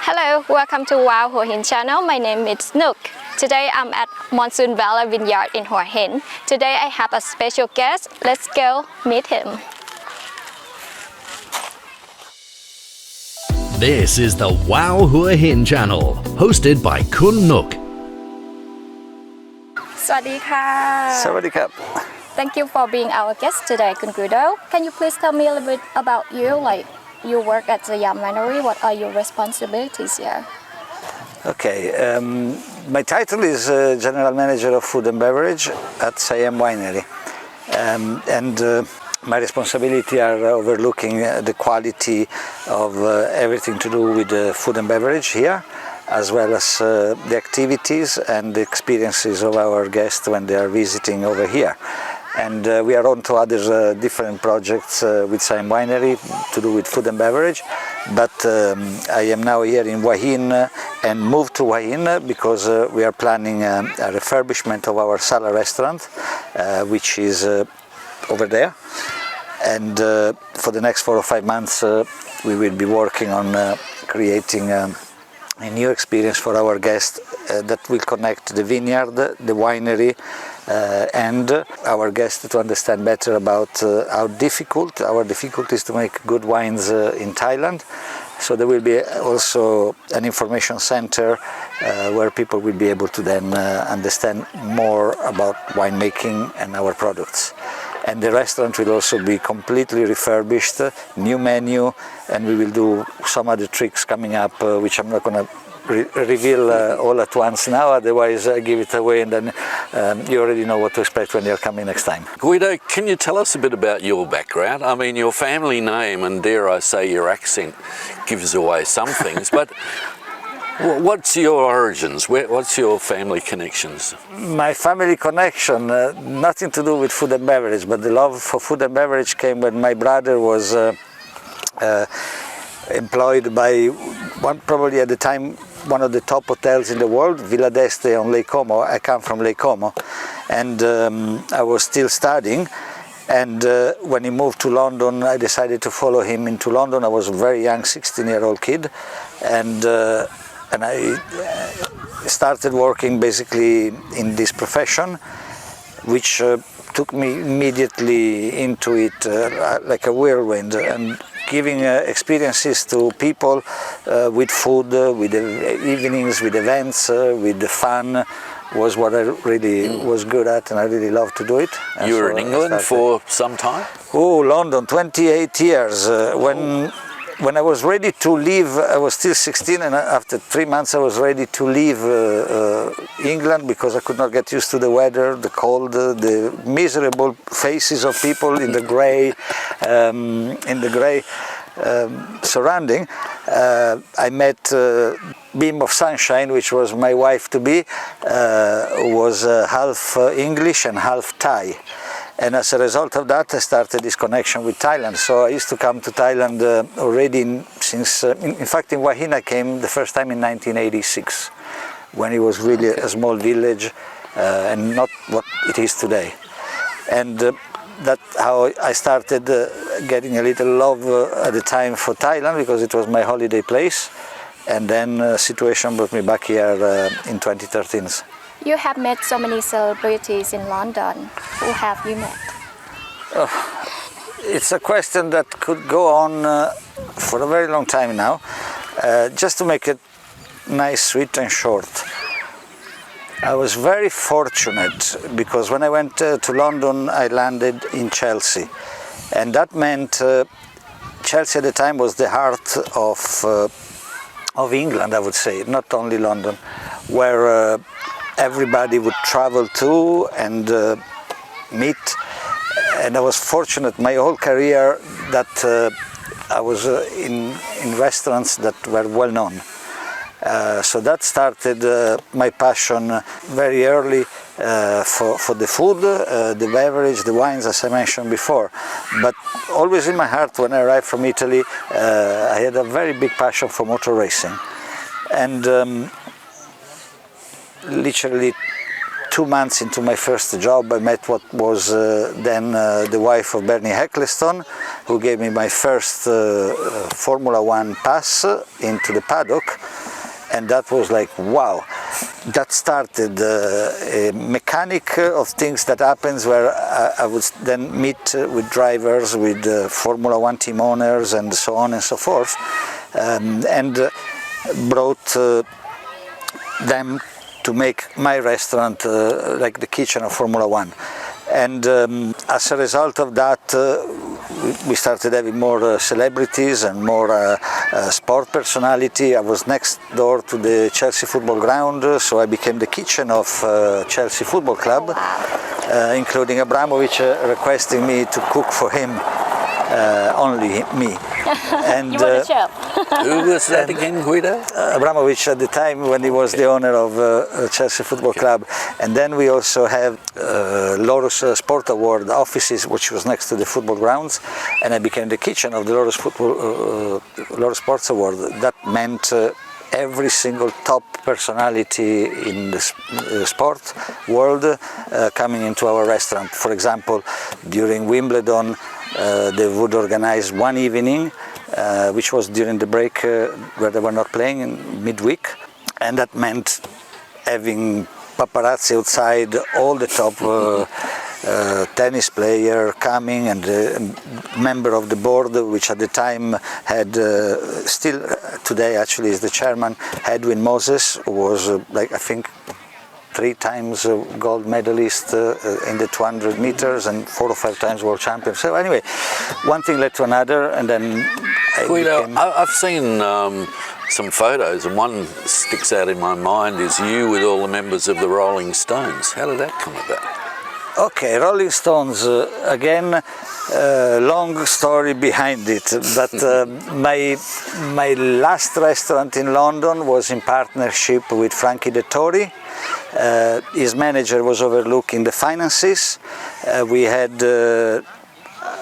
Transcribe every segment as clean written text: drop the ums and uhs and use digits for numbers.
Hello, welcome to Hua Hin channel. My name is Nook. Today I'm at Monsoon Valley Vineyard in Hua Hin. Today I have a special guest. Let's go meet him. This is the Hua Hin channel, hosted by Kun Nook. สวัสดีค่ะ Sawadee-krap. Thank you for being our guest today, Kun Guido. Can you please tell me a little bit about you? Like, you work at the Yam Winery. What are your responsibilities here? Okay, my title is General Manager of Food and Beverage at Siam Winery. My responsibility are overlooking the quality of everything to do with food and beverage here, as well as the activities and the experiences of our guests when they are visiting over here. And we are on to other different projects with Siam Winery to do with food and beverage. But I am now here in Hua Hin and moved to Hua Hin because we are planning a refurbishment of our Sala restaurant, which is over there. And for the next 4 or 5 months we will be working on creating a new experience for our guests that will connect the vineyard, the winery, and our guests to understand better about our difficulties to make good wines in Thailand. So there will be also an information center where people will be able to then understand more about winemaking and our products. And the restaurant will also be completely refurbished, new menu, and we will do some other tricks coming up, which I'm not going to reveal all at once now, otherwise I give it away and then you already know what to expect when you're coming next time. Guido, can you tell us a bit about your background? I mean, your family name and dare I say your accent gives away some things, but what's your origins? What's your family connections? My family connection, nothing to do with food and beverage, but the love for food and beverage came when my brother was employed by probably at the time one of the top hotels in the world, Villa d'Este on Lake Como. I come from Lake Como, and I was still studying. And when he moved to London, I decided to follow him into London. I was a very young 16-year-old kid, and I started working basically in this profession, which took me immediately into it like a whirlwind, and giving experiences to people with food, with the evenings, with events, with the fun was what I really was good at, and I really loved to do it. And you were in England for some time? Oh, London, 28 years. When I was ready to leave, I was still 16, and after 3 months I was ready to leave England because I could not get used to the weather, the cold, the miserable faces of people in the grey, surrounding. I met Beam of Sunshine, which was my wife-to-be, who was half English and half Thai. And as a result of that, I started this connection with Thailand. So I used to come to Thailand already in fact, in Hua Hin I came the first time in 1986, when it was really a small village and not what it is today. And that's how I started getting a little love at the time for Thailand, because it was my holiday place. And then situation brought me back here in 2013. You have met so many celebrities in London. Who have you met? It's a question that could go on for a very long time now. Just to make it nice, sweet and short. I was very fortunate because when I went to London, I landed in Chelsea. And that meant Chelsea at the time was the heart of England, I would say, not only London, where everybody would travel to and meet. And I was fortunate my whole career that I was in restaurants that were well known. So that started my passion very early for the food, the beverage, the wines, as I mentioned before. But always in my heart, when I arrived from Italy, I had a very big passion for motor racing. And literally 2 months into my first job, I met what was then the wife of Bernie Ecclestone, who gave me my first Formula One pass into the paddock, and that was like, wow. That started a mechanic of things that happens where I would then meet with drivers, with Formula One team owners, and so on and so forth, and brought them to make my restaurant like the kitchen of Formula One. And as a result of that, we started having more celebrities and more sport personality. I was next door to the Chelsea football ground, so I became the kitchen of Chelsea Football Club, including Abramovich requesting me to cook for him, only me. And You were the chef. Who was that again, Guido? Abramovich at the time when he was the owner of Chelsea Football Club. And then we also have Lotus Sport Award offices, which was next to the football grounds, and I became the kitchen of the Lotus Sports Award. That meant every single top personality in the sport world coming into our restaurant. For example, during Wimbledon, they would organize one evening, which was during the break where they were not playing in midweek, and that meant having paparazzi outside, all the top tennis player coming, and a member of the board, which at the time had, still today actually is the chairman, Edwin Moses, who was like, I think, 3 times gold medalist in the 200 meters and 4 or 5 times world champion. So anyway, one thing led to another, and then Guido, I've seen some photos, and one sticks out in my mind is you with all the members of the Rolling Stones. How did that come about? Okay, Rolling Stones, again, long story behind it, but my last restaurant in London was in partnership with Frankie Dettori. His manager was overlooking the finances. We had,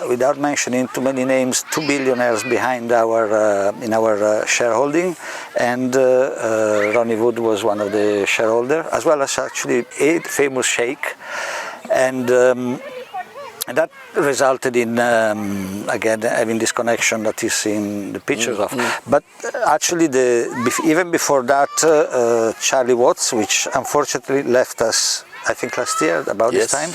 without mentioning too many names, 2 billionaires behind in our shareholding, and Ronnie Wood was one of the shareholders, as well as actually a famous sheikh. And that resulted in, again, having this connection that you see in the pictures of. But actually, even before that, Charlie Watts, which unfortunately left us, I think last year, about this time,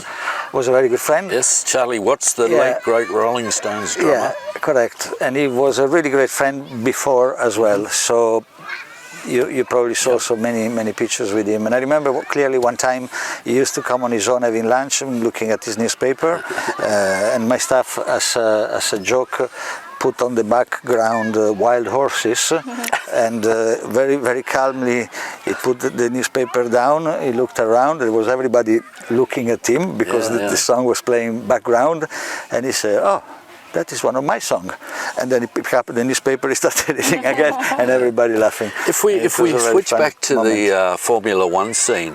was a very good friend. Yes, Charlie Watts, the late great Rolling Stones drummer. Yeah, correct. And he was a really great friend before as well. So you probably saw so many pictures with him. And I remember clearly one time he used to come on his own having lunch and looking at his newspaper, and my staff, as a joke, put on the background wild horses, and very calmly he put the newspaper down, he looked around, there was everybody looking at him because the song was playing background, and he said, "Oh, that is one of my songs." And then he picked up the newspaper, he started reading again, and everybody laughing. If we switch back to the Formula One scene,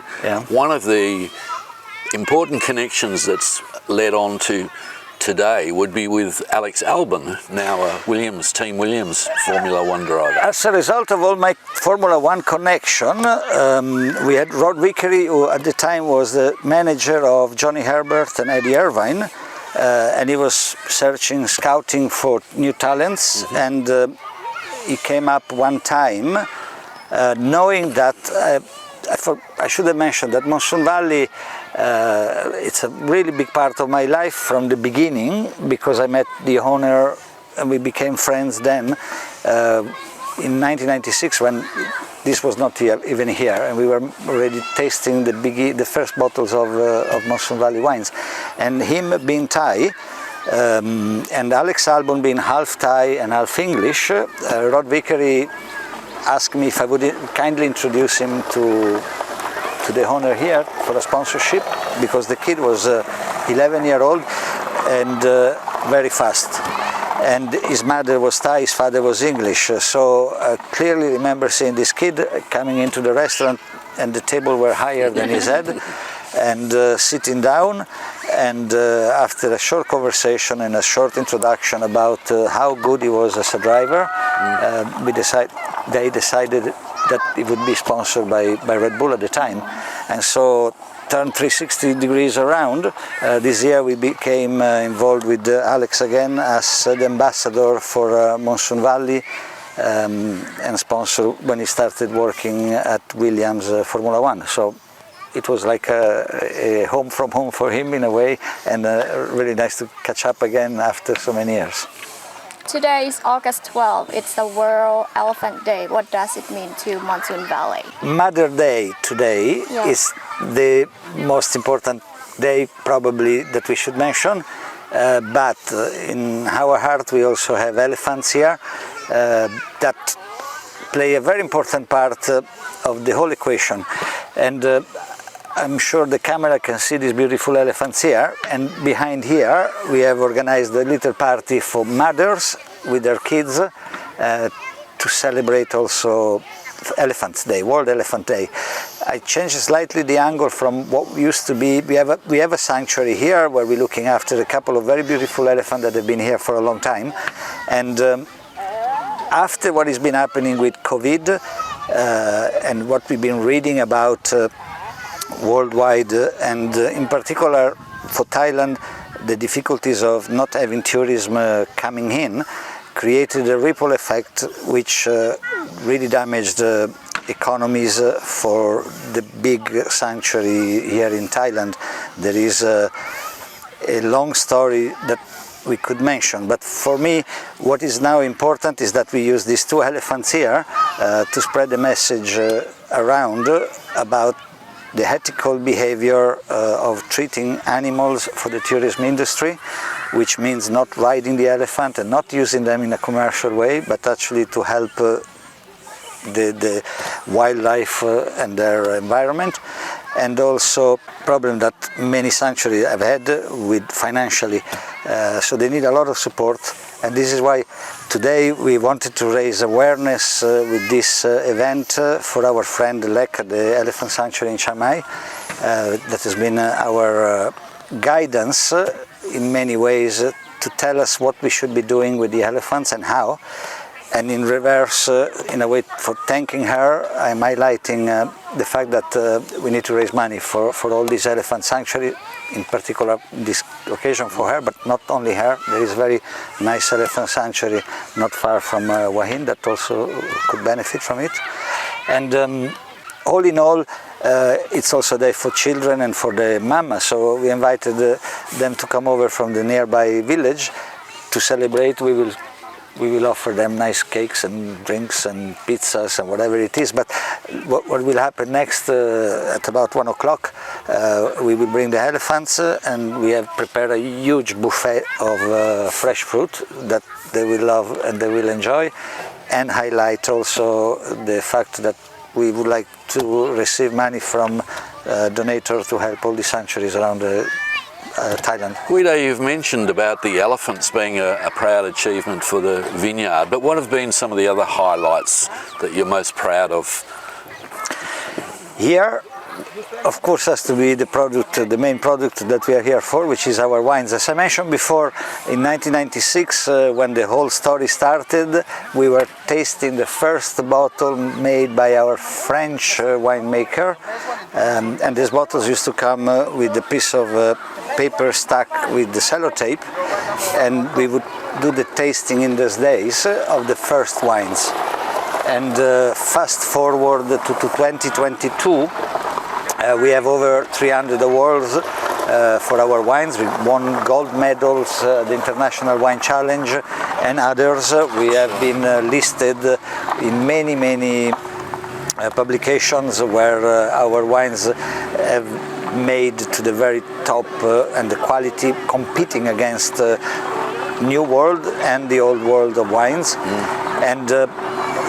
one of the important connections that's led on to today would be with Alex Albon, now a Team Williams Formula One driver. As a result of all my Formula One connection, we had Rod Vickery, who at the time was the manager of Johnny Herbert and Eddie Irvine, and he was scouting for new talents, and he came up one time knowing that I should have mentioned that Monsoon Valley, it's a really big part of my life from the beginning, because I met the owner and we became friends then in 1996, when this was not even here, and we were already tasting the first bottles of Monsoon Valley wines. And him being Thai, and Alex Albon being half Thai and half English, Rod Vickery asked me if I would kindly introduce him to the owner here for a sponsorship, because the kid was 11-year-old and very fast. And his mother was Thai, his father was English. So I clearly remember seeing this kid coming into the restaurant, and the table were higher than his head, and sitting down. And after a short conversation and a short introduction about how good he was as a driver, they decided that it would be sponsored by Red Bull at the time. and so turned 360 degrees around. This year we became involved with Alex again as the ambassador for Monsoon Valley, and sponsor when he started working at Williams Formula One. So it was like a home from home for him in a way, and really nice to catch up again after so many years. Today is August 12th. It's the World Elephant Day. What does it mean to Monsoon Valley? Mother Day today is the most important day probably that we should mention, but in our heart we also have elephants here that play a very important part of the whole equation. And I'm sure the camera can see these beautiful elephants here, and behind here we have organized a little party for mothers with their kids to celebrate also Elephants Day, World Elephant Day. I changed slightly the angle from what used to be. We have a sanctuary here where we're looking after a couple of very beautiful elephants that have been here for a long time, and after what has been happening with COVID and what we've been reading about worldwide, and in particular for Thailand, the difficulties of not having tourism coming in created a ripple effect which really damaged economies for the big sanctuary here in Thailand. There is a long story that we could mention, but for me what is now important is that we use these two elephants here to spread the message around about the ethical behavior of treating animals for the tourism industry, which means not riding the elephant and not using them in a commercial way, but actually to help the wildlife and their environment. And also problem that many sanctuaries have had with financially, so they need a lot of support, and this is why today we wanted to raise awareness with this event for our friend Lek at the Elephant Sanctuary in Chiang Mai. That has been our guidance in many ways to tell us what we should be doing with the elephants and how. And in reverse, in a way for thanking her, I'm highlighting the fact that we need to raise money for all these elephant sanctuary, in particular this occasion for her, but not only her. There is a very nice elephant sanctuary not far from Hua Hin that also could benefit from it. And all in all, it's also a day for children and for the mama, so we invited them to come over from the nearby village to celebrate. We will offer them nice cakes and drinks and pizzas and whatever it is. But what will happen next at about 1 o'clock, we will bring the elephants and we have prepared a huge buffet of fresh fruit that they will love and they will enjoy, and highlight also the fact that we would like to receive money from donators to help all the sanctuaries around Thailand. Guido, you've mentioned about the elephants being a proud achievement for the vineyard, but what have been some of the other highlights that you're most proud of? Here, of course, has to be the product, the main product that we are here for, which is our wines. As I mentioned before, in 1996, when the whole story started, we were tasting the first bottle made by our French winemaker, and these bottles used to come with a piece of paper stuck with the sellotape, and we would do the tasting in those days of the first wines. And fast forward to 2022, we have over 300 awards for our wines. We won gold medals, the International Wine Challenge and others. We have been listed in many publications where our wines have made to the very top and the quality, competing against New World and the Old World of wines. And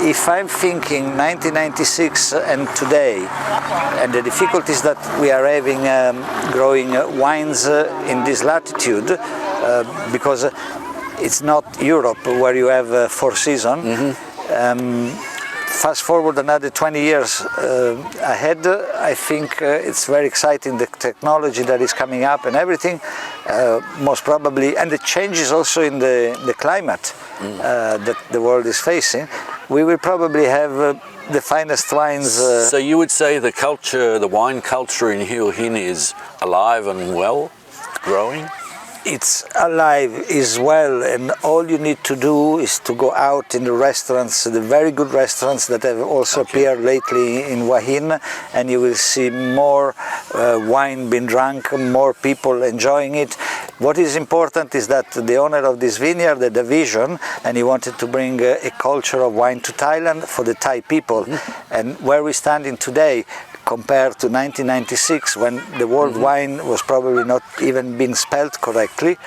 if I'm thinking 1996 and today, and the difficulties that we are having growing wines in this latitude, because it's not Europe where you have 4 seasons. Fast forward another 20 years ahead, I think it's very exciting, the technology that is coming up and everything, most probably, and the changes also in the climate that the world is facing. we will probably have the finest wines. So you would say the culture, the wine culture in Hua Hin is alive and well, growing? It's alive as well, and all you need to do is to go out in the restaurants, the very good restaurants that have also appeared lately in Hua Hin, and you will see more wine being drunk, more people enjoying it. What is important is that the owner of this vineyard had a vision, and he wanted to bring a culture of wine to Thailand for the Thai people. And where we're standing today, compared to 1996, when the word wine was probably not even being spelled correctly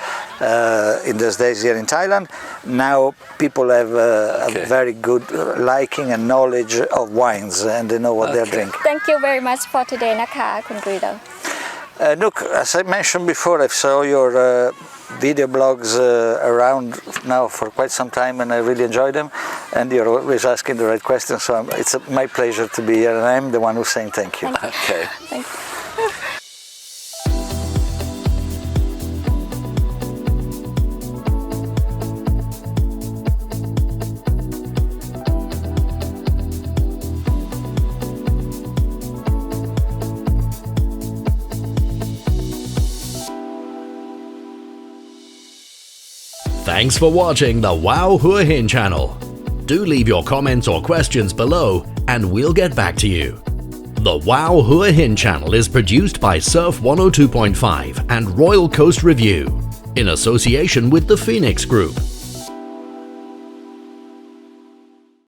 in those days here in Thailand. Now people have a very good liking and knowledge of wines, and they know what they're drinking. Thank you very much for today นะคะคุณ Guido. Look, as I mentioned before, I saw your video blogs around now for quite some time, and I really enjoy them, and you're always asking the right questions, so it's my pleasure to be here, and I'm the one who's saying thank you. Okay. Thank you. Thanks for watching the Wow Hua Hin channel. Do leave your comments or questions below and we'll get back to you. The Wow Hua Hin channel is produced by Surf 102.5 and Royal Coast Review in association with the Phoenix Group.